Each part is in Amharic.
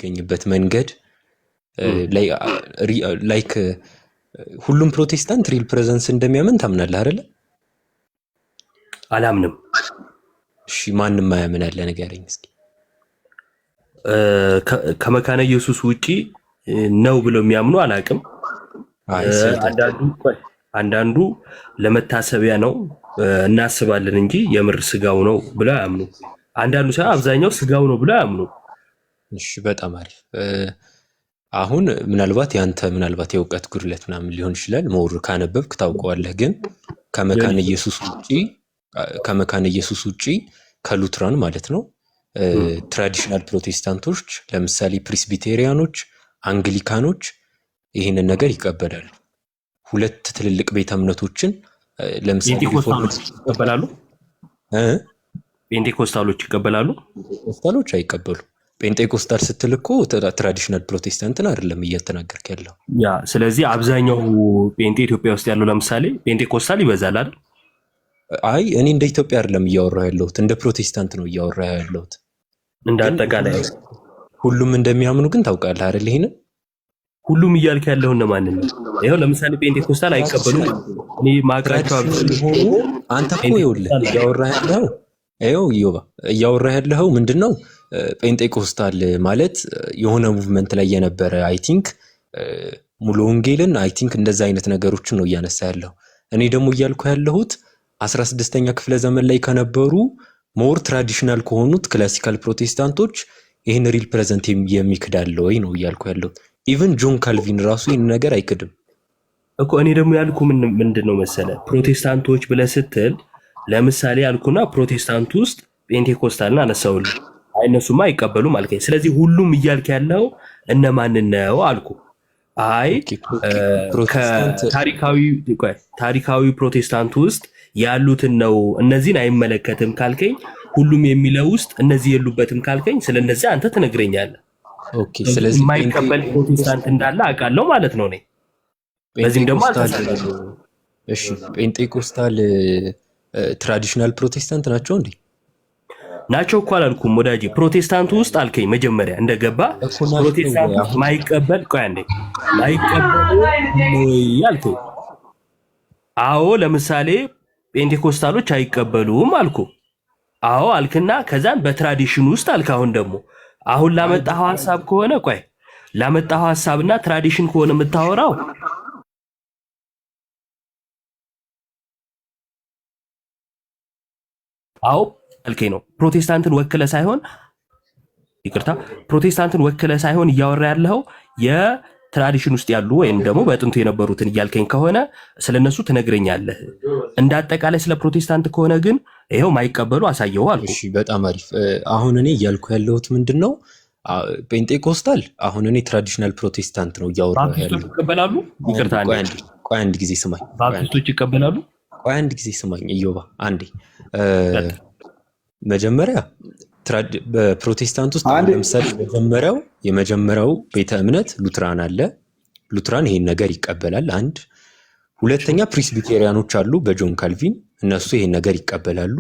የሚገኝበት መንገድ ላይክ ሁሉም ፕሮቴስታንት ሪል ፕሬዘንስ እንደሚያምን ታምናለህ አይደለ? አላምንም። እሺ ማንም ማያምን አለ ንገረኝ እስኪ። ከመካነ ኢየሱስ ውጪ ነው ብለው የሚያምኑ አላቅም። አንዳንዱ ለመታሰቢያ ነው እናስባለን እንጂ የምር ስጋው ነው ብለው አያምኑ። አንዳንዱ ሳይሆን አብዛኛው ስጋው ነው ብለው አያምኑ። እሺ በጣም አሪፍ። አሁን ምናልባት ያንተ ምናልባት የእውቀት ጉድለት ምናምን ሊሆን ይችላል፣ ሞር ካነበብክ ታውቀዋለህ። ግን ከመካነ ኢየሱስ ውጪ ከሉትራን ማለት ነው ትራዲሽናል ፕሮቴስታንቶች ለምሳሌ ፕሪስቢቴሪያኖች፣ አንግሊካኖች ይህንን ነገር ይቀበላሉ። ሁለት ትልልቅ ቤተ እምነቶችን ለምሳሌ ይቀበላሉ። ፔንቴኮስታሎች ይቀበላሉ። ፔንቴኮስታሎች አይቀበሉ። ፔንቴኮስታል ስትል እኮ ትራዲሽናል ፕሮቴስታንትን አይደለም እየተናገርክ ያለው። ያ ስለዚህ አብዛኛው ፔንቴ ኢትዮጵያ ውስጥ ያለው ለምሳሌ ፔንቴኮስታል ይበዛል አይደል? አይ እኔ እንደ ኢትዮጵያ አይደለም እያወራሁ ያለሁት፣ እንደ ፕሮቴስታንት ነው እያወራሁ ያለሁት። እንደ አጠቃላይ ሁሉም እንደሚያምኑ ግን ታውቃለህ አይደል? ይሄንን ሁሉም እያልክ ያለው እነማን ነው? ይሄው ለምሳሌ ፔንቴኮስታል አይቀበሉም። እኔ ማግራቸው አንተ እኮ ይኸውልህ እያወራህ ያለው ምንድነው? ጴንጤቆስታል ማለት የሆነ ሙቭመንት ላይ የነበረ አይ ቲንክ ሙሉ ወንጌልን አይ ቲንክ እንደዛ አይነት ነገሮችን ነው እያነሳ ያለው። እኔ ደግሞ እያልኩ ያለሁት 16ኛ ክፍለ ዘመን ላይ ከነበሩ ሞር ትራዲሽናል ከሆኑት ክላሲካል ፕሮቴስታንቶች ይህን ሪል ፕሬዘንት የሚክዳለ ወይ ነው እያልኩ ያለሁት። ኢቨን ጆን ካልቪን ራሱ ይህን ነገር አይክድም እኮ። እኔ ደግሞ ያልኩ ምንድን ነው መሰለ ፕሮቴስታንቶች ብለህ ስትል ለምሳሌ ያልኩና ፕሮቴስታንት ውስጥ ፔንቴኮስታልን አነሳውልህ። አይነሱማ አይቀበሉም አልከኝ። ስለዚህ ሁሉም እያልክ ያለው እነማን ነው አልኩ። አይ ታሪካዊ ፕሮቴስታንት ውስጥ ያሉትን ነው እነዚህን አይመለከትም ካልከኝ፣ ሁሉም የሚለው ውስጥ እነዚህ የሉበትም ካልከኝ ስለነዚህ አንተ ትነግረኛለህ። ኦኬ ስለዚህ የማይቀበል ፕሮቴስታንት እንዳለ አውቃለሁ ማለት ነው እኔ። በዚህም ደግሞ እሺ ፔንቴኮስታል ትራዲሽናል ፕሮቴስታንት ናቸው እንዴ? ናቸው እኮ አላልኩም ወዳጄ። ፕሮቴስታንቱ ውስጥ አልከኝ መጀመሪያ እንደገባ ፕሮቴስታንቱ ማይቀበል ማይቀበል አልከኝ። አዎ ለምሳሌ ፔንቴኮስታሎች አይቀበሉም አልኩ። አዎ አልክና ከዛን በትራዲሽን ውስጥ አልክ። አሁን ላመጣኸው ሐሳብ ከሆነ ላመጣኸው ሐሳብና ትራዲሽን ከሆነ የምታወራው አዎ አልከኝ ነው። ፕሮቴስታንትን ወክለ ሳይሆን እያወራ ያለው የትራዲሽን ውስጥ ያሉ ወይም ደግሞ በጥንቱ የነበሩትን እያልከኝ ከሆነ ስለነሱ ትነግረኛለህ። እንዳጠቃላይ ስለ ፕሮቴስታንት ከሆነ ግን ይሄው ማይቀበሉ አሳየው አልኩ። እሺ በጣም አሪፍ። አሁን እኔ እያልኩ ያለሁት ምንድነው ፔንቴኮስታል አሁን እኔ ትራዲሽናል ፕሮቴስታንት ነው እያወራ ያለው። ይቀበላሉ? ይቅርታ ቆይ አንድ ጊዜ ስማኝ። ባፕቲስቶች ይቀበላሉ? ቆይ አንድ ጊዜ ስማኝ እዮባ አንዴ። መጀመሪያ በፕሮቴስታንት ውስጥ ለምሳሌ የመጀመሪያው ቤተ እምነት ሉትራን አለ። ሉትራን ይሄን ነገር ይቀበላል። አንድ ሁለተኛ ፕሪስቢቴሪያኖች አሉ በጆን ካልቪን፣ እነሱ ይሄን ነገር ይቀበላሉ።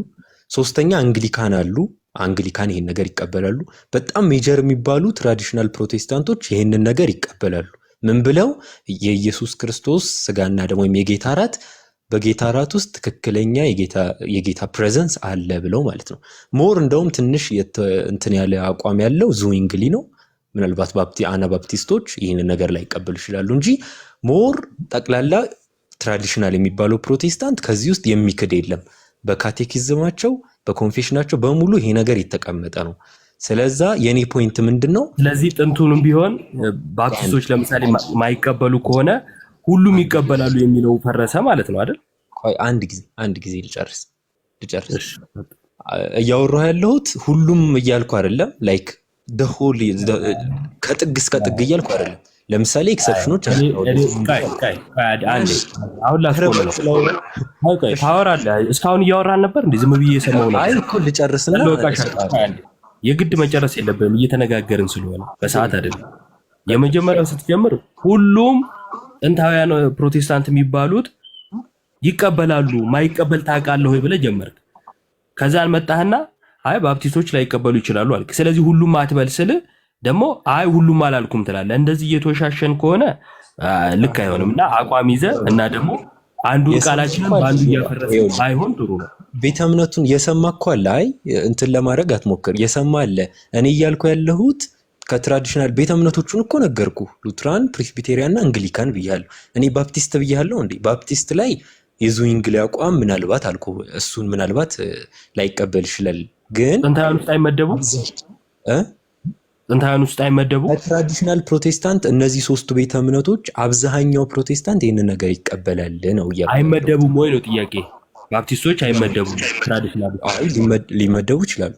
ሶስተኛ አንግሊካን አሉ። አንግሊካን ይሄን ነገር ይቀበላሉ። በጣም ሜጀር የሚባሉ ትራዲሽናል ፕሮቴስታንቶች ይሄንን ነገር ይቀበላሉ። ምን ብለው? የኢየሱስ ክርስቶስ ስጋና ደም ወይም የጌታ እራት በጌታ እራት ውስጥ ትክክለኛ የጌታ ፕሬዘንስ አለ ብለው ማለት ነው። ሞር እንደውም ትንሽ እንትን ያለ አቋም ያለው ዙዊንግሊ ነው። ምናልባት አናባፕቲስቶች ይህንን ነገር ላይ ይቀበሉ ይችላሉ እንጂ ሞር ጠቅላላ ትራዲሽናል የሚባለው ፕሮቴስታንት ከዚህ ውስጥ የሚክድ የለም። በካቴኪዝማቸው በኮንፌሽናቸው በሙሉ ይሄ ነገር የተቀመጠ ነው። ስለዛ የኔ ፖይንት ምንድነው? ስለዚህ ጥንቱንም ቢሆን ባፕቲስቶች ለምሳሌ ማይቀበሉ ከሆነ ሁሉም ይቀበላሉ የሚለው ፈረሰ ማለት ነው አይደል? ቆይ አንድ ጊዜ ልጨርስ። እያወራሁ ያለሁት ሁሉም እያልኩ አይደለም። ላይክ ሆል ከጥግ እስከ ጥግ እያልኩ አይደለም። ለምሳሌ ኤክሰፕሽኖች አሁን ታወራለህ። እስካሁን እያወራን ነበር እንዴ? ዝም ብዬ የሰማው ነው። አይ እኮ ልጨርስና የግድ መጨረስ የለብንም እየተነጋገርን ስለሆነ በሰዓት አይደለም። የመጀመሪያው ስትጀምር ሁሉም ጥንታውያን ፕሮቴስታንት የሚባሉት ይቀበላሉ፣ ማይቀበል ታውቃለህ ወይ ብለህ ጀመርክ። ከዛ አልመጣህና አይ ባፕቲስቶች ላይቀበሉ ይችላሉ አልክ። ስለዚህ ሁሉም አትበል ስል ደግሞ አይ ሁሉም አላልኩም ትላለህ። እንደዚህ እየተወሻሸን ከሆነ ልክ አይሆንም እና አቋም ይዘህ እና ደግሞ አንዱን ቃላችንን በአንዱ እያፈረስን ባይሆን ጥሩ ነው። ቤተ እምነቱን የሰማ እኮ አለ። አይ እንትን ለማድረግ አትሞክር። የሰማ አለ። እኔ እያልኩ ያለሁት ከትራዲሽናል ቤተ እምነቶቹን እኮ ነገርኩ። ሉትራን፣ ፕሬስቢቴሪያን እና አንግሊካን ብያለሁ። እኔ ባፕቲስት ብያለሁ እንዴ? ባፕቲስት ላይ የዙዊንግሊ አቋም ምናልባት አልኩ፣ እሱን ምናልባት ላይቀበል ይችላል። ግን ጥንታውያን ውስጥ አይመደቡ ጥንታውያን ውስጥ አይመደቡ ትራዲሽናል ፕሮቴስታንት እነዚህ ሶስቱ ቤተ እምነቶች አብዛኛው ፕሮቴስታንት ይህንን ነገር ይቀበላል ነው እያልኩ። አይመደቡም ወይ ነው ጥያቄ? ባፕቲስቶች አይመደቡም። ትራዲሽናል ሊመደቡ ይችላሉ።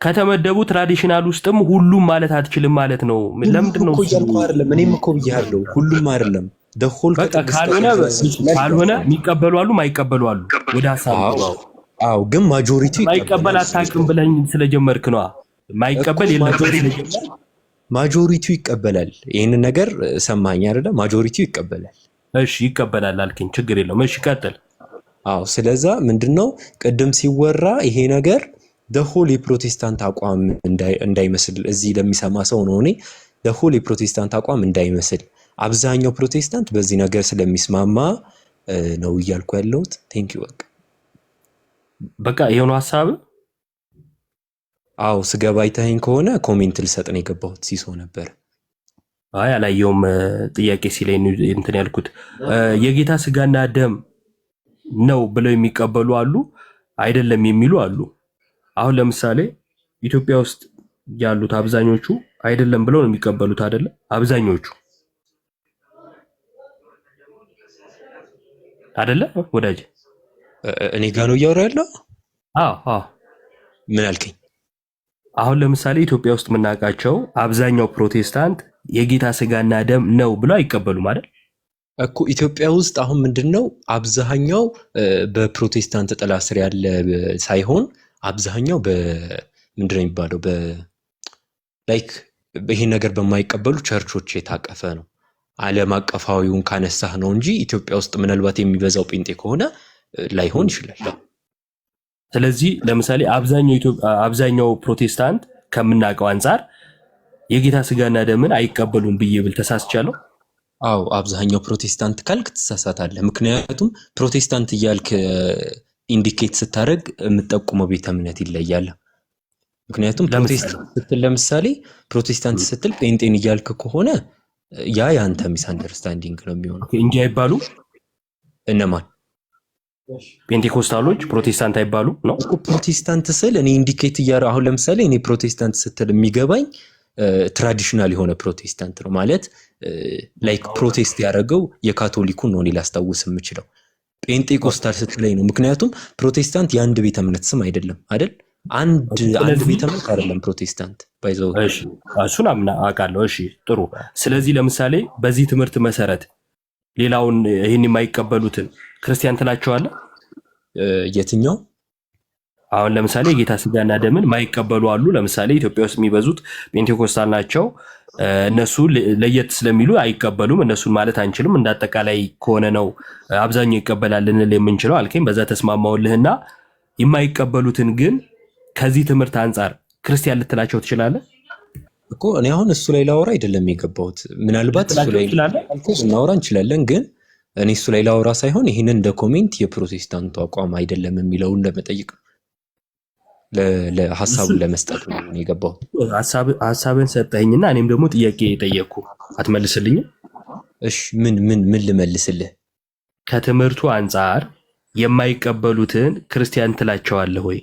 ከተመደቡ ትራዲሽናል ውስጥም ሁሉም ማለት አትችልም ማለት ነው። ለምንድን ነው እያልኩ አይደለም። እኔም እኮ ብያለሁ ሁሉም አይደለም። ደሆል ካልሆነ የሚቀበሉ አሉ፣ ማይቀበሉ አሉ። ወደ ሀሳብ አዎ፣ ግን ማጆሪቲው ማይቀበል አታውቅም ብለኝ ስለጀመርክ ነው። ማይቀበል የለም፣ ማጆሪቲው ይቀበላል። ይሄን ነገር ሰማኝ አይደለ? ማጆሪቲው ይቀበላል። እሺ ይቀበላል አልከኝ፣ ችግር የለውም። እሺ ቀጥል። አዎ፣ ስለዛ ምንድነው ቅድም ሲወራ ይሄ ነገር ደሆል የፕሮቴስታንት አቋም እንዳይመስል እዚህ ለሚሰማ ሰው ነው። እኔ ደሆል የፕሮቴስታንት አቋም እንዳይመስል አብዛኛው ፕሮቴስታንት በዚህ ነገር ስለሚስማማ ነው እያልኩ ያለሁት። ቴንክ ዩ በቃ የሆነ ሀሳብ። አዎ ስገባ አይተኸኝ ከሆነ ኮሜንት ልሰጥ ነው የገባሁት። ሲሶ ነበር። አይ አላየውም። ጥያቄ ሲለኝ እንትን ያልኩት የጌታ ስጋና ደም ነው ብለው የሚቀበሉ አሉ፣ አይደለም የሚሉ አሉ። አሁን ለምሳሌ ኢትዮጵያ ውስጥ ያሉት አብዛኞቹ አይደለም ብለው ነው የሚቀበሉት አይደለ? አብዛኞቹ አይደለ ወዳጅ? እኔ ጋር ነው እያወራ ያለው። አዎ ምን አልከኝ? አሁን ለምሳሌ ኢትዮጵያ ውስጥ የምናውቃቸው አብዛኛው ፕሮቴስታንት የጌታ ስጋና ደም ነው ብለው አይቀበሉም አይደል? እኮ ኢትዮጵያ ውስጥ አሁን ምንድነው አብዛኛው በፕሮቴስታንት ጥላ ስር ያለ ሳይሆን አብዛኛው በምንድን ነው የሚባለው ላይክ ይሄን ነገር በማይቀበሉ ቸርቾች የታቀፈ ነው። ዓለም አቀፋዊውን ካነሳህ ነው እንጂ ኢትዮጵያ ውስጥ ምናልባት የሚበዛው ጴንጤ ከሆነ ላይሆን ይችላል። ስለዚህ ለምሳሌ አብዛኛው ፕሮቴስታንት ከምናውቀው አንጻር የጌታ ስጋና ደምን አይቀበሉም ብዬ ብል ተሳስቻለሁ? አዎ አብዛኛው ፕሮቴስታንት ካልክ ትሳሳታለህ። ምክንያቱም ፕሮቴስታንት እያልክ ኢንዲኬት ስታደርግ የምጠቁመው ቤተ እምነት ይለያል። ምክንያቱም ፕሮቴስታንት ስትል ለምሳሌ ፕሮቴስታንት ስትል ጴንጤን እያልክ ከሆነ ያ ያንተ ሚስ አንደርስታንዲንግ ነው የሚሆነው እንጂ አይባሉ። እነማን? ፔንቴኮስታሎች ፕሮቴስታንት አይባሉ ነው እኮ። ፕሮቴስታንት ስል እኔ ኢንዲኬት እያረ አሁን ለምሳሌ እኔ ፕሮቴስታንት ስትል የሚገባኝ ትራዲሽናል የሆነ ፕሮቴስታንት ነው ማለት ላይክ ፕሮቴስት ያደረገው የካቶሊኩን ነው እኔ ላስታውስ የምችለው። ጴንጤኮስታል ስትለኝ ነው። ምክንያቱም ፕሮቴስታንት የአንድ ቤተ እምነት ስም አይደለም አይደል? አንድ ቤተ እምነት አይደለም ፕሮቴስታንት ባይዘው። እሺ እሱን አውቃለሁ። እሺ ጥሩ። ስለዚህ ለምሳሌ በዚህ ትምህርት መሰረት ሌላውን ይህን የማይቀበሉትን ክርስቲያን ትላቸዋለህ? የትኛው? አሁን ለምሳሌ የጌታ ስጋና ደምን ማይቀበሉ አሉ። ለምሳሌ ኢትዮጵያ ውስጥ የሚበዙት ፔንቴኮስታል ናቸው። እነሱ ለየት ስለሚሉ አይቀበሉም። እነሱን ማለት አንችልም። እንዳጠቃላይ ከሆነ ነው አብዛኛው ይቀበላል ልንል የምንችለው አልከኝ። በዛ ተስማማውልህና የማይቀበሉትን ግን ከዚህ ትምህርት አንጻር ክርስቲያን ልትላቸው ትችላለህ እኮ። እኔ አሁን እሱ ላይ ላወራ አይደለም የገባሁት። ምናልባት እሱ ላይ እናወራ እንችላለን፣ ግን እኔ እሱ ላይ ላወራ ሳይሆን ይህንን እንደ ኮሜንት የፕሮቴስታንቱ አቋም አይደለም የሚለውን ለመጠየቅ ለሀሳቡን ለመስጠት ነው የገባሁት። ሀሳብን ሰጠኝና እኔም ደግሞ ጥያቄ ጠየቅኩ። አትመልስልኝም? እሺ ምን ልመልስልህ? ከትምህርቱ አንጻር የማይቀበሉትን ክርስቲያን ትላቸዋለህ ወይ?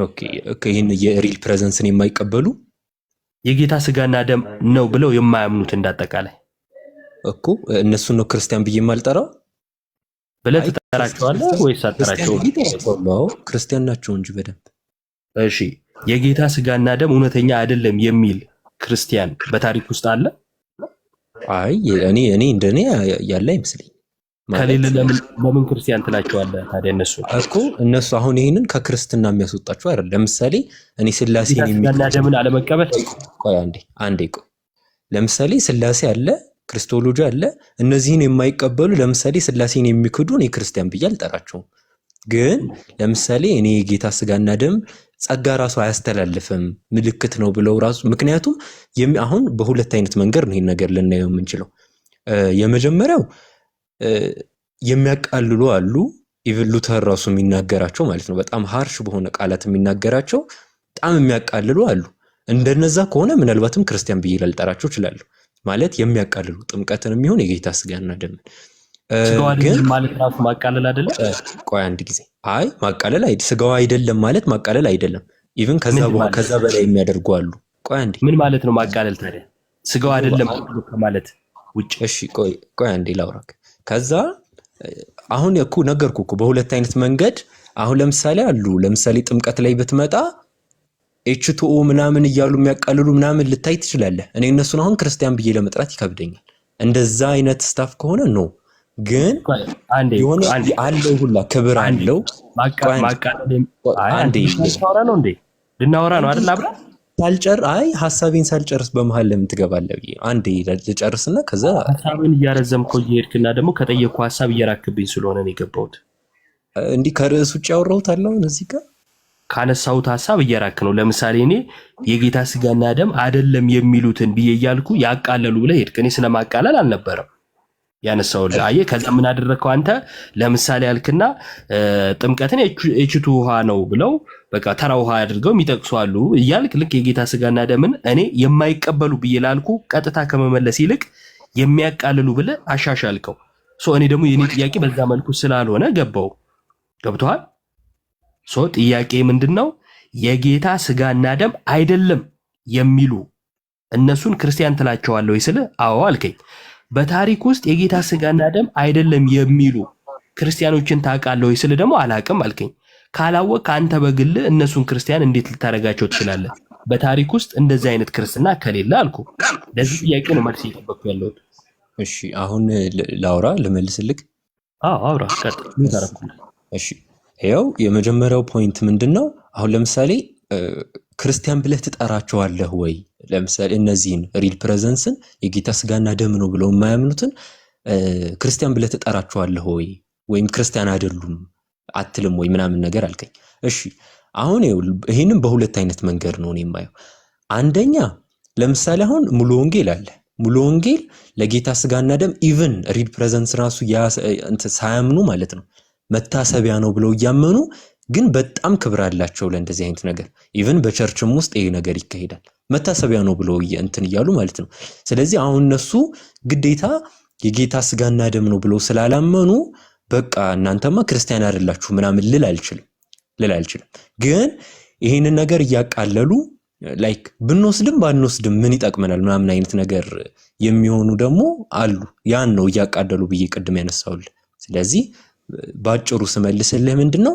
ኦኬ ይህን የሪል ፕሬዘንስን የማይቀበሉ የጌታ ስጋና ደም ነው ብለው የማያምኑት እንዳጠቃላይ እኮ እነሱን ነው ክርስቲያን ብዬ የማልጠራው ብለህ ትጠራቸዋለህ ወይስ አትጠራቸውም? ክርስቲያን ናቸው እንጂ በደንብ። እሺ የጌታ ስጋና ደም እውነተኛ አይደለም የሚል ክርስቲያን በታሪክ ውስጥ አለ? አይ እኔ እንደኔ ያለ አይመስለኝ። ከሌለ ለምን ክርስቲያን ትላቸዋለህ ታዲያ? እነሱ አሁን ይሄንን ከክርስትና የሚያስወጣቸው አይደል? ለምሳሌ እኔ ስላሴን የሚስጋና ደምን አለመቀበል። ቆይ አንዴ ቆይ። ለምሳሌ ስላሴ አለ፣ ክርስቶሎጂ አለ። እነዚህን የማይቀበሉ ለምሳሌ ስላሴን የሚክዱ እኔ ክርስቲያን ብዬ አልጠራቸውም። ግን ለምሳሌ እኔ የጌታ ስጋና ደም ጸጋ ራሱ አያስተላልፍም ምልክት ነው ብለው ራሱ ምክንያቱም አሁን በሁለት አይነት መንገድ ነው ይሄን ነገር ልናየው የምንችለው። የመጀመሪያው የሚያቃልሉ አሉ። ኢቭን ሉተር ራሱ የሚናገራቸው ማለት ነው በጣም ሃርሽ በሆነ ቃላት የሚናገራቸው በጣም የሚያቃልሉ አሉ። እንደነዛ ከሆነ ምናልባትም ክርስቲያን ብዬ ልጠራቸው እችላለሁ። ማለት የሚያቃልሉ ጥምቀትን የሚሆን የጌታ ስጋና ደምን ግን ማለት ራሱ ማቃለል አይደለም። ቆይ አንድ ጊዜ አይ ማቃለል አይደለም፣ ስጋው አይደለም ማለት ማቃለል አይደለም። ኢቭን ከዛ በላይ የሚያደርጉ አሉ። ቆይ አንዴ ምን ማለት ነው ማቃለል ታዲያ? ስጋው አይደለም ማለት ውጭ። እሺ ቆይ አንዴ ላውራክ። ከዛ አሁን እኮ ነገርኩ እኮ በሁለት አይነት መንገድ። አሁን ለምሳሌ ጥምቀት ላይ ብትመጣ ኤችቱኦ ምናምን እያሉ የሚያቃልሉ ምናምን ልታይ ትችላለህ። እኔ እነሱን አሁን ክርስቲያን ብዬ ለመጥራት ይከብደኛል። እንደዛ አይነት ስታፍ ከሆነ ነው። ግን የሆነ አለው ሁላ ክብር አለው። አንዴ ልናወራ ነው አይደል? አብራ ሀሳቤን ሳልጨርስ በመሀል ለምን ትገባለህ? አንዴ ልጨርስና ከዛ ሀሳብን እያረዘምከው እየሄድክና ደግሞ ከጠየቅኩ ሀሳብ እየራክብኝ ስለሆነ ነው የገባሁት። እንዲህ ከርዕስ ውጭ ያወራሁት አለው እዚህ ጋር ካነሳሁት ሀሳብ እየራክ ነው። ለምሳሌ እኔ የጌታ ስጋና ደም አይደለም የሚሉትን ብዬ እያልኩ ያቃለሉ ብለህ ሄድክ። እኔ ስለማቃለል አልነበረም ያነሳውልህ። አየህ፣ ከዛ ምን አደረግከው አንተ? ለምሳሌ ያልክና ጥምቀትን ኤችቱ ውሃ ነው ብለው በቃ ተራ ውሃ አድርገው የሚጠቅሱ አሉ እያልክ ልክ የጌታ ስጋና ደምን እኔ የማይቀበሉ ብዬ ላልኩ ቀጥታ ከመመለስ ይልቅ የሚያቃልሉ ብለህ አሻሻልከው። እኔ ደግሞ የኔ ጥያቄ በዛ መልኩ ስላልሆነ ገብቶሃል? ጥያቄ ምንድነው? የጌታ ስጋና ደም አይደለም የሚሉ እነሱን ክርስቲያን ትላቸዋለህ ወይ ስልህ አዎ አልከኝ። በታሪክ ውስጥ የጌታ ስጋና ደም አይደለም የሚሉ ክርስቲያኖችን ታውቃለህ ወይ ስልህ ደግሞ አላውቅም አልከኝ። ካላወቅህ አንተ በግል እነሱን ክርስቲያን እንዴት ልታደርጋቸው ትችላለህ? በታሪክ ውስጥ እንደዚህ አይነት ክርስትና ከሌለ አልኩ። ለዚህ ጥያቄ ነው መልስ እየጠበቅኩ ያለሁት። እሺ አሁን ላውራ ልመልስልክ? አውራ ቀጥል። ምን ታረኩልህ? እሺ ይኸው የመጀመሪያው ፖይንት ምንድነው? አሁን ለምሳሌ ክርስቲያን ብለህ ትጠራቸዋለህ ወይ? ለምሳሌ እነዚህን ሪል ፕሬዘንስን የጌታ ስጋና ደም ነው ብለው የማያምኑትን ክርስቲያን ብለህ ትጠራቸዋለህ ወይ? ወይም ክርስቲያን አይደሉም አትልም ወይ ምናምን ነገር አልከኝ። እሺ አሁን ይሄንን በሁለት አይነት መንገድ ነው የማየው። አንደኛ ለምሳሌ አሁን ሙሉ ወንጌል አለ። ሙሉ ወንጌል ለጌታ ስጋና ደም ኢቭን ሪል ፕሬዘንስ ራሱ ሳያምኑ ማለት ነው መታሰቢያ ነው ብለው እያመኑ ግን በጣም ክብር አላቸው ለእንደዚህ አይነት ነገር። ኢቭን በቸርችም ውስጥ ይሄ ነገር ይካሄዳል። መታሰቢያ ነው ብለው እያሉ ማለት ነው። ስለዚህ አሁን እነሱ ግዴታ የጌታ ስጋና ደም ነው ብለው ስላላመኑ በቃ እናንተማ ክርስቲያን አይደላችሁ ምናምን ልል አልችልም። ግን ይሄንን ነገር እያቃለሉ ላይክ ብንወስድም ባንወስድም ምን ይጠቅመናል ምናምን አይነት ነገር የሚሆኑ ደግሞ አሉ። ያን ነው እያቃለሉ ብዬ ቅድም ያነሳውልህ። ስለዚህ ባጭሩ ስመልስልህ ምንድነው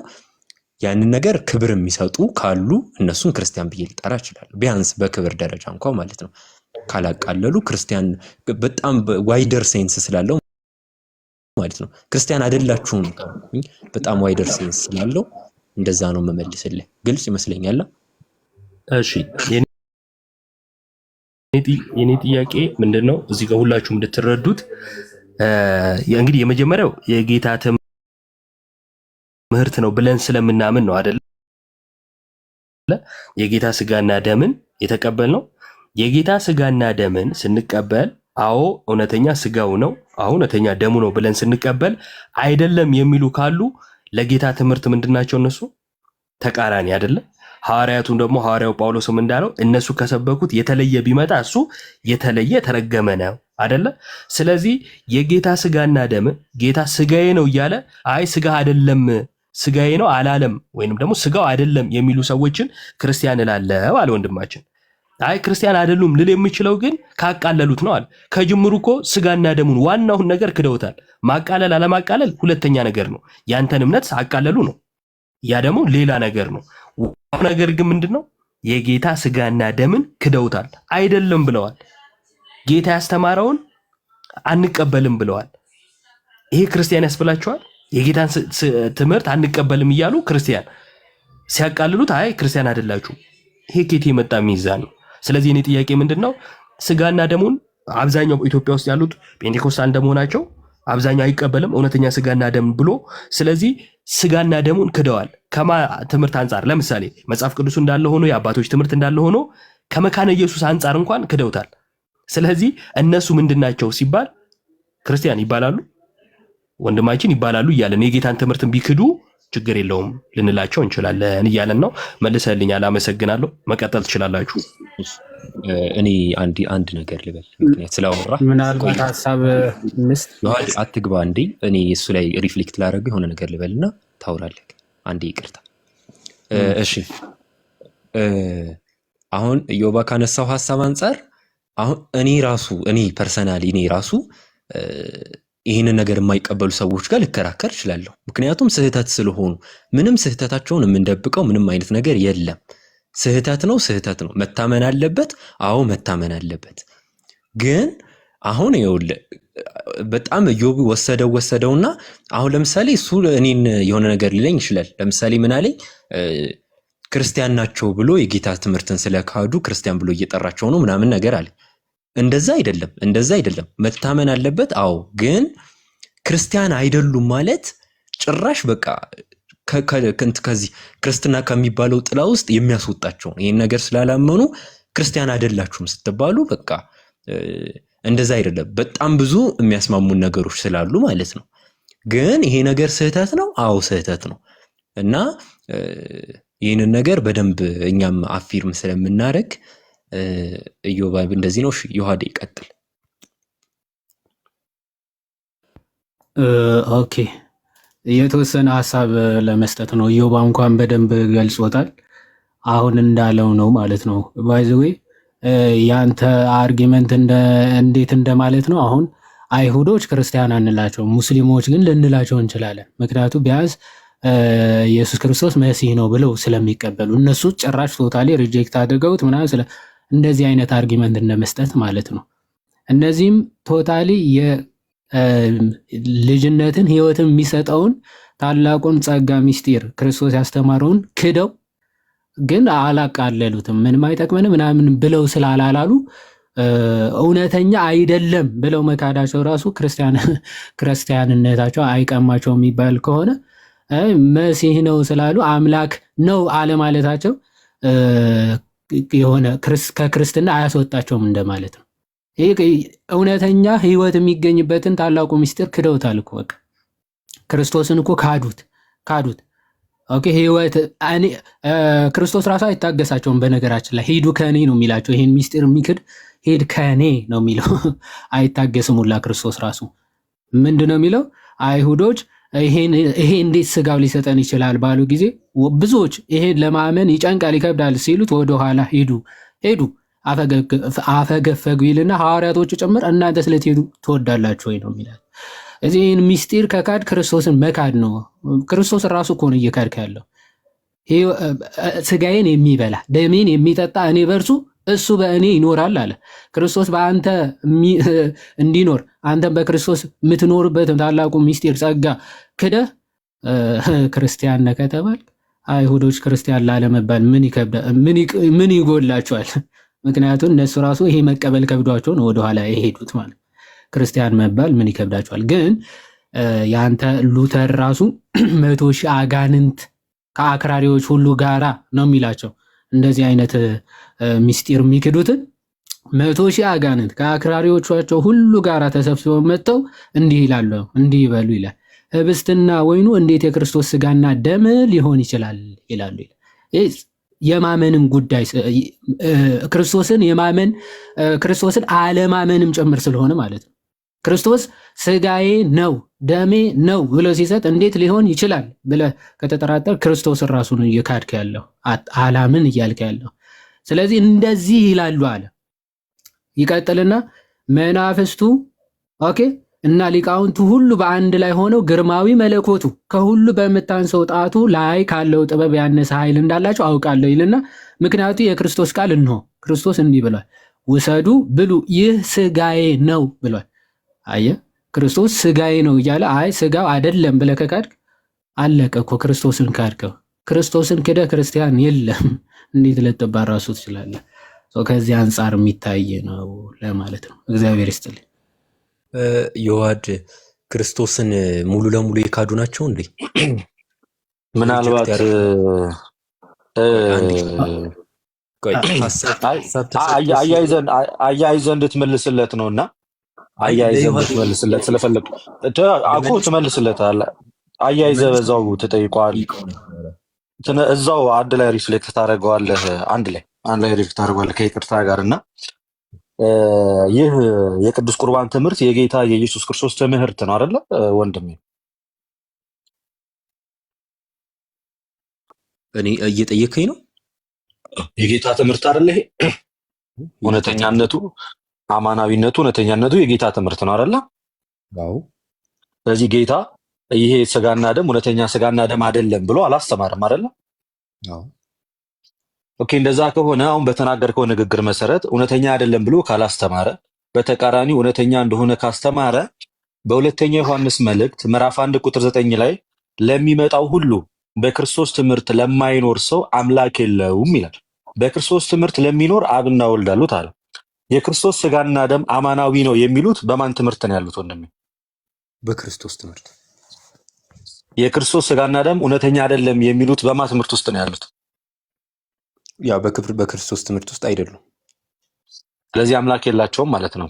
ያንን ነገር ክብር የሚሰጡ ካሉ እነሱን ክርስቲያን ብዬ ልጠራ እችላለሁ። ቢያንስ በክብር ደረጃ እንኳን ማለት ነው። ካላቃለሉ ክርስቲያን በጣም ዋይደር ሴንስ ስላለው ማለት ነው። ክርስቲያን አይደላችሁም በጣም ዋይደር ሴንስ ስላለው እንደዛ ነው መመልስልህ። ግልጽ ይመስለኛል። እሺ የኔ ጥያቄ ምንድነው እዚህ ጋር ሁላችሁም እንድትረዱት እንግዲህ የመጀመሪያው የጌታ ትምህርት ነው ብለን ስለምናምን ነው አይደል? የጌታ ስጋና ደምን የተቀበልነው። የጌታ ስጋና ደምን ስንቀበል አዎ እውነተኛ ስጋው ነው፣ አዎ እውነተኛ ደሙ ነው ብለን ስንቀበል አይደለም የሚሉ ካሉ ለጌታ ትምህርት ምንድናቸው? እነሱ ተቃራኒ አይደለ? ሐዋርያቱን ደግሞ ሐዋርያው ጳውሎስም እንዳለው እነሱ ከሰበኩት የተለየ ቢመጣ እሱ የተለየ ተረገመ ነው አይደለ? ስለዚህ የጌታ ስጋና ደም ጌታ ስጋዬ ነው እያለ አይ ስጋ አይደለም ስጋዬ ነው አላለም፣ ወይንም ደግሞ ስጋው አይደለም የሚሉ ሰዎችን ክርስቲያን እላለሁ አለ ወንድማችን። አይ ክርስቲያን አይደሉም ልል የሚችለው ግን ካቃለሉት ነው አለ። ከጅምሩ እኮ ስጋና ደሙን ዋናውን ነገር ክደውታል። ማቃለል አለማቃለል ሁለተኛ ነገር ነው። ያንተን እምነት አቃለሉ ነው፣ ያ ደግሞ ሌላ ነገር ነው። ዋናው ነገር ግን ምንድነው? የጌታ ስጋና ደምን ክደውታል፣ አይደለም ብለዋል። ጌታ ያስተማረውን አንቀበልም ብለዋል። ይሄ ክርስቲያን ያስብላቸዋል? የጌታን ትምህርት አንቀበልም እያሉ ክርስቲያን ሲያቃልሉት አይ ክርስቲያን አይደላችሁ። ይሄ ከየት የመጣ ሚዛን ነው? ስለዚህ እኔ ጥያቄ ምንድነው? ስጋና ደሙን አብዛኛው ኢትዮጵያ ውስጥ ያሉት ፔንቴኮስታል እንደመሆናቸው አብዛኛው አይቀበልም እውነተኛ ስጋና ደም ብሎ። ስለዚህ ስጋና ደሙን ክደዋል። ከማ ትምህርት አንጻር ለምሳሌ መጽሐፍ ቅዱስ እንዳለ ሆኖ የአባቶች ትምህርት እንዳለ ሆኖ ከመካነ ኢየሱስ አንጻር እንኳን ክደውታል። ስለዚህ እነሱ ምንድናቸው ሲባል ክርስቲያን ይባላሉ፣ ወንድማችን ይባላሉ እያለን የጌታን ትምህርትን ቢክዱ ችግር የለውም ልንላቸው እንችላለን እያለን ነው። መልሰልኛል፣ አመሰግናለሁ። መቀጠል ትችላላችሁ። እኔ አንድ ነገር ልበል፣ ምክንያት ስላወራ ምናልባት ሀሳብ ምስት አትግባ እንዴ። እኔ እሱ ላይ ሪፍሌክት ላደረገው የሆነ ነገር ልበልና ታውራለህ። አንዴ ይቅርታ። እሺ አሁን ዮባ ካነሳው ሀሳብ አንጻር አሁን እኔ ፐርሰናሊ ይህንን ነገር የማይቀበሉ ሰዎች ጋር ልከራከር እችላለሁ። ምክንያቱም ስህተት ስለሆኑ ምንም ስህተታቸውን የምንደብቀው ምንም አይነት ነገር የለም። ስህተት ነው። መታመን አለበት። አዎ መታመን አለበት። ግን አሁን ይኸውልህ በጣም ኢዮብ ወሰደውና አሁን ለምሳሌ እሱ እኔን የሆነ ነገር ሊለኝ ይችላል። ለምሳሌ ምን አለኝ? ክርስቲያን ናቸው ብሎ የጌታ ትምህርትን ስለካዱ ክርስቲያን ብሎ እየጠራቸው ነው ምናምን ነገር አለ። እንደዛ አይደለም። መታመን አለበት። አዎ ግን ክርስቲያን አይደሉም ማለት ጭራሽ በቃ ከዚህ ክርስትና ከሚባለው ጥላ ውስጥ የሚያስወጣቸው ነው። ይህን ነገር ስላላመኑ ክርስቲያን አይደላችሁም ስትባሉ በቃ እንደዛ አይደለም። በጣም ብዙ የሚያስማሙን ነገሮች ስላሉ ማለት ነው። ግን ይሄ ነገር ስህተት ነው። አዎ ስህተት ነው። እና ይህንን ነገር በደንብ እኛም አፊርም ስለምናደርግ ኢዮብ እንደዚህ ነው። እሺ ዮሐዴ ይቀጥል። ኦኬ የተወሰነ ሀሳብ ለመስጠት ነው። ኢዮብ እንኳን በደንብ ገልጾታል። አሁን እንዳለው ነው ማለት ነው። ባይ ዘ ዌይ ያንተ አርጊመንት እንዴት እንደማለት ነው። አሁን አይሁዶች ክርስቲያን አንላቸው፣ ሙስሊሞች ግን ልንላቸው እንችላለን። ምክንያቱም ቢያንስ ኢየሱስ ክርስቶስ መሲህ ነው ብለው ስለሚቀበሉ፣ እነሱ ጭራሽ ቶታሊ ሪጀክት አድርገውት ምናምን እንደዚህ አይነት አርጊመንት እንደመስጠት ማለት ነው። እነዚህም ቶታሊ ልጅነትን ህይወትን የሚሰጠውን ታላቁን ጸጋ ሚስጢር ክርስቶስ ያስተማረውን ክደው ግን አላቃለሉትም። ምንም አይጠቅመንም ምናምን ብለው ስላላላሉ እውነተኛ አይደለም ብለው መካዳቸው ራሱ ክርስቲያንነታቸው አይቀማቸው የሚባል ከሆነ መሲህ ነው ስላሉ አምላክ ነው አለማለታቸው የሆነ ከክርስትና አያስወጣቸውም እንደማለት ነው። እውነተኛ ህይወት የሚገኝበትን ታላቁ ምስጢር ክደውታል እኮ በቃ ክርስቶስን እኮ ካዱት። ኦኬ ህይወት ክርስቶስ ራሱ አይታገሳቸውም። በነገራችን ላይ ሂዱ ከኔ ነው የሚላቸው። ይሄን ምስጢር የሚክድ ሂድ ከኔ ነው የሚለው። አይታገስም ሁላ ክርስቶስ ራሱ ምንድን ነው የሚለው? አይሁዶች ይሄ እንዴት ስጋው ሊሰጠን ይችላል ባሉ ጊዜ ብዙዎች ይሄን ለማመን ይጨንቃል ይከብዳል ሲሉት ወደኋላ ሄዱ አፈገፈጉ ይልና ሐዋርያቶቹ ጭምር እናንተ ስለትሄዱ ትወዳላችሁ ወይ ነው የሚላል። እዚህ ይህን ሚስጢር ከካድ ክርስቶስን መካድ ነው። ክርስቶስ ራሱ እኮ ነው እየካድክ ያለው። ስጋዬን የሚበላ ደሜን የሚጠጣ እኔ በእርሱ እሱ በእኔ ይኖራል አለ። ክርስቶስ በአንተ እንዲኖር አንተም በክርስቶስ የምትኖርበት ታላቁ ሚስጢር ጸጋ ክደህ ክርስቲያን ነህ ከተባል አይሁዶች ክርስቲያን ላለመባል ምን ይጎላቸዋል? ምክንያቱም እነሱ ራሱ ይሄ መቀበል ከብዷቸው ነው ወደኋላ የሄዱት ማለት። ክርስቲያን መባል ምን ይከብዳቸዋል? ግን የአንተ ሉተር ራሱ 100,000 አጋንንት ከአክራሪዎች ሁሉ ጋራ ነው የሚላቸው። እንደዚህ አይነት ሚስጢር የሚክዱትን 100,000 አጋንንት ከአክራሪዎቻቸው ሁሉ ጋራ ተሰብስበው መጥተው እንዲህ ይላሉ፣ እንዲህ ይበሉ ይላል። ህብስትና ወይኑ እንዴት የክርስቶስ ስጋና ደም ሊሆን ይችላል ይላሉ። የማመንም ጉዳይ ክርስቶስን የማመን ክርስቶስን አለማመንም ጭምር ስለሆነ ማለት ነው። ክርስቶስ ስጋዬ ነው ደሜ ነው ብሎ ሲሰጥ እንዴት ሊሆን ይችላል ብለህ ከተጠራጠር ክርስቶስን ራሱን እየካድክ ያለው አላምን እያልክ ያለው። ስለዚህ እንደዚህ ይላሉ አለ። ይቀጥልና መናፍስቱ ኦኬ እና ሊቃውንቱ ሁሉ በአንድ ላይ ሆነው ግርማዊ መለኮቱ ከሁሉ በምታንሰው ጣቱ ላይ ካለው ጥበብ ያነሰ ኃይል እንዳላቸው አውቃለሁ ይልና ምክንያቱ የክርስቶስ ቃል እንሆ ክርስቶስ እንዲህ ብሏል፣ ውሰዱ ብሉ ይህ ስጋዬ ነው ብሏል። አየ ክርስቶስ ስጋዬ ነው እያለ አይ ስጋው አይደለም ብለህ ከካድክ አለቀ እኮ ክርስቶስን ካድከው። ክርስቶስን ክደ ክርስቲያን የለም። እንዴት ልትባል ራሱ ትችላለህ? ከዚህ አንጻር የሚታይ ነው ለማለት ነው። እግዚአብሔር ይስጥልኝ። ዮሐድ ክርስቶስን ሙሉ ለሙሉ የካዱ ናቸው እንዴ? ምናልባት አያይዘህ እንድትመልስለት ነውና አያይዘህ እንድትመልስለት ስለፈለግ አኮ ትመልስለታለህ። አያይዘህ በዛው ትጠይቀዋለህ። እዛው አንድ ላይ ሪፍሌክት ታደርገዋለህ። አንድ ላይ ሪፍሌክት ታደርገዋለህ ከይቅርታ ጋር እና ይህ የቅዱስ ቁርባን ትምህርት የጌታ የኢየሱስ ክርስቶስ ትምህርት ነው አይደለ ወንድሜ? እኔ እየጠየከኝ ነው። የጌታ ትምህርት አይደለ ይሄ? እውነተኛነቱ፣ አማናዊነቱ፣ እውነተኛነቱ የጌታ ትምህርት ነው አይደለ? አዎ። ስለዚህ ጌታ ይሄ ስጋና ደም እውነተኛ ስጋና ደም አይደለም ብሎ አላስተማርም አይደለ? አዎ። ኦኬ፣ እንደዛ ከሆነ አሁን በተናገርከው ንግግር መሰረት እውነተኛ አይደለም ብሎ ካላስተማረ፣ በተቃራኒ እውነተኛ እንደሆነ ካስተማረ በሁለተኛ ዮሐንስ መልእክት ምዕራፍ 1 ቁጥር 9 ላይ ለሚመጣው ሁሉ በክርስቶስ ትምህርት ለማይኖር ሰው አምላክ የለውም ይላል። በክርስቶስ ትምህርት ለሚኖር አብና ወልድ አሉት አለ። የክርስቶስ ስጋና ደም አማናዊ ነው የሚሉት በማን ትምህርት ነው ያሉት ወንድሜ? በክርስቶስ ትምህርት። የክርስቶስ ስጋና ደም እውነተኛ አይደለም የሚሉት በማን ትምህርት ውስጥ ነው ያሉት? ያ በክርስቶስ ትምህርት ውስጥ አይደሉም። ስለዚህ አምላክ የላቸውም ማለት ነው።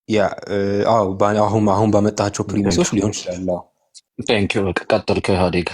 ያ አሁን ባመጣቸው ፕሪሚሶች ሊሆን ይችላል። ቴንክ ዩ። ቀጥል ከኢህአዴግ